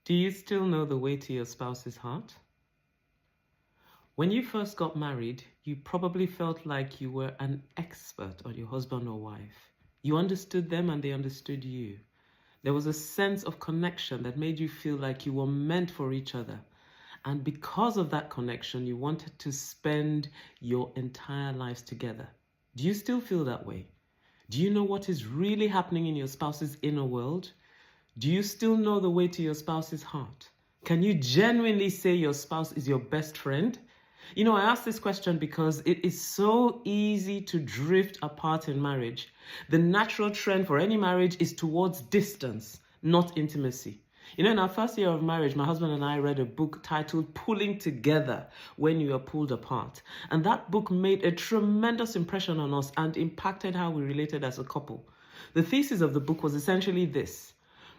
Do you still know the way to your spouse's heart? When you first got married, you probably felt like you were an expert on your husband or wife. You understood them and they understood you. There was a sense of connection that made you feel like you were meant for each other. And because of that connection, you wanted to spend your entire lives together. Do you still feel that way? Do you know what is really happening in your spouse's inner world? Do you still know the way to your spouse's heart? Can you genuinely say your spouse is your best friend? You know, I ask this question because it is so easy to drift apart in marriage. The natural trend for any marriage is towards distance, not intimacy. You know, in our first year of marriage, my husband and I read a book titled Pulling Together When You Are Pulled Apart. And that book made a tremendous impression on us and impacted how we related as a couple. The thesis of the book was essentially this.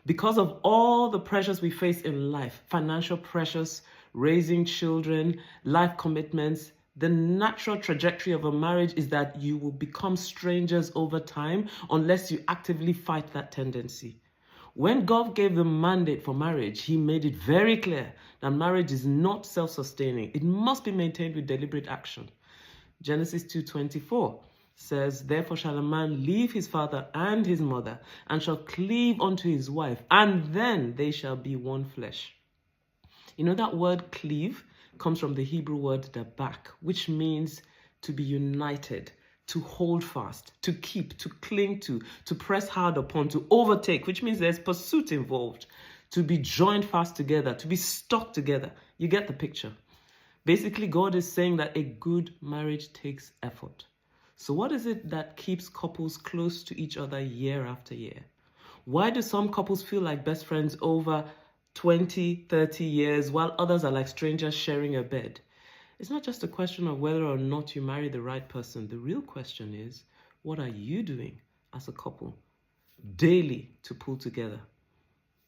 Because of all the pressures we face in life, financial pressures, raising children, life commitments, the natural trajectory of a marriage is that you will become strangers over time unless you actively fight that tendency. When God gave the mandate for marriage, he made it very clear that marriage is not self-sustaining. It must be maintained with deliberate action. Genesis 2:24 says, "Therefore shall a man leave his father and his mother, and shall cleave unto his wife, and then they shall be one flesh." You know, that word cleave comes from the Hebrew word dabak, which means to be united, to hold fast, to keep, to cling to press hard upon, to overtake, which means there's pursuit involved, to be joined fast together, to be stuck together. You get the picture. Basically, God is saying that a good marriage takes effort. So what is it that keeps couples close to each other year after year? Why do some couples feel like best friends over 20, 30 years, while others are like strangers sharing a bed? It's not just a question of whether or not you marry the right person. The real question is, what are you doing as a couple daily to pull together?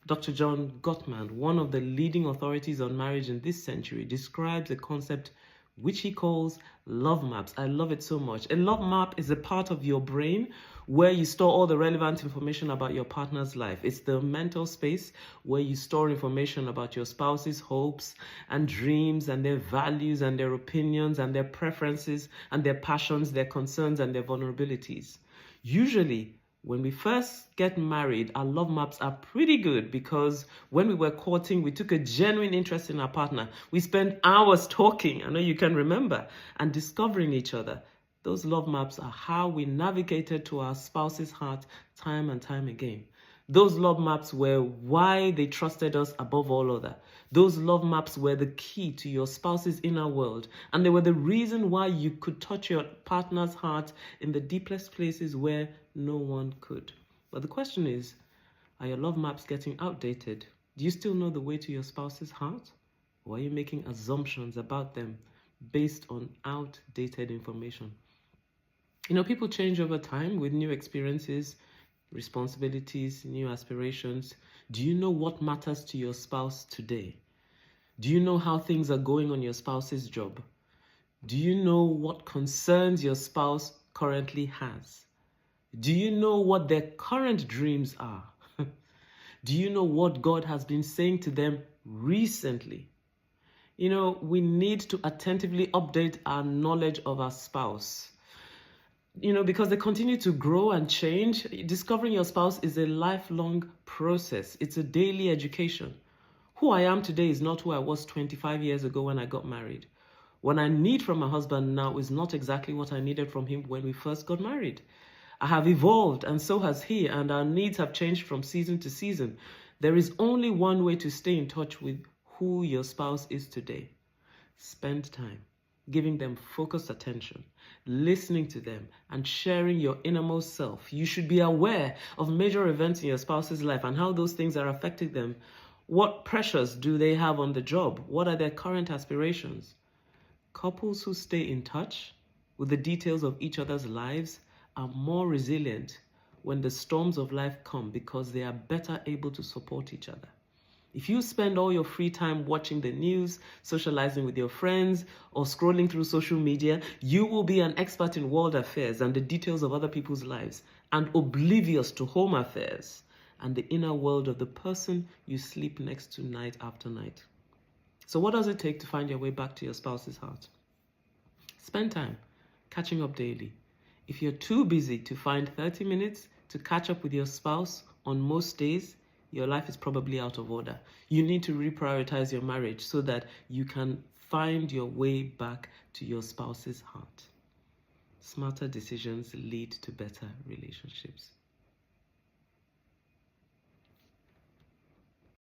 Dr. John Gottman, one of the leading authorities on marriage in this century, describes a concept which he calls love maps. I love it so much. A love map is a part of your brain where you store all the relevant information about your partner's life. It's the mental space where you store information about your spouse's hopes and dreams and their values and their opinions and their preferences and their passions, their concerns and their vulnerabilities. Usually, when we first get married, our love maps are pretty good because when we were courting, we took a genuine interest in our partner. We spent hours talking, I know you can remember, and discovering each other. Those love maps are how we navigated to our spouse's heart time and time again. Those love maps were why they trusted us above all other. Those love maps were the key to your spouse's inner world, and they were the reason why you could touch your partner's heart in the deepest places where no one could. But the question is, are your love maps getting outdated? Do you still know the way to your spouse's heart? Or are you making assumptions about them based on outdated information? You know, people change over time with new experiences, responsibilities, new aspirations. Do you know what matters to your spouse today? Do you know how things are going on your spouse's job? Do you know what concerns your spouse currently has? Do you know what their current dreams are? Do you know what God has been saying to them recently? You know, we need to attentively update our knowledge of our spouse. You know, because they continue to grow and change. Discovering your spouse is a lifelong process. It's a daily education. Who I am today is not who I was 25 years ago when I got married. What I need from my husband now is not exactly what I needed from him when we first got married. I have evolved and so has he, and our needs have changed from season to season. There is only one way to stay in touch with who your spouse is today. Spend time giving them focused attention, listening to them, and sharing your innermost self. You should be aware of major events in your spouse's life and how those things are affecting them. What pressures do they have on the job? What are their current aspirations? Couples who stay in touch with the details of each other's lives are more resilient when the storms of life come because they are better able to support each other. If you spend all your free time watching the news, socializing with your friends, or scrolling through social media, you will be an expert in world affairs and the details of other people's lives and oblivious to home affairs. and the inner world of the person you sleep next to night after night. So what does it take to find your way back to your spouse's heart? Spend time catching up daily. If you're too busy to find 30 minutes to catch up with your spouse on most days, your life is probably out of order. You need to reprioritize your marriage so that you can find your way back to your spouse's heart. Smarter decisions lead to better relationships.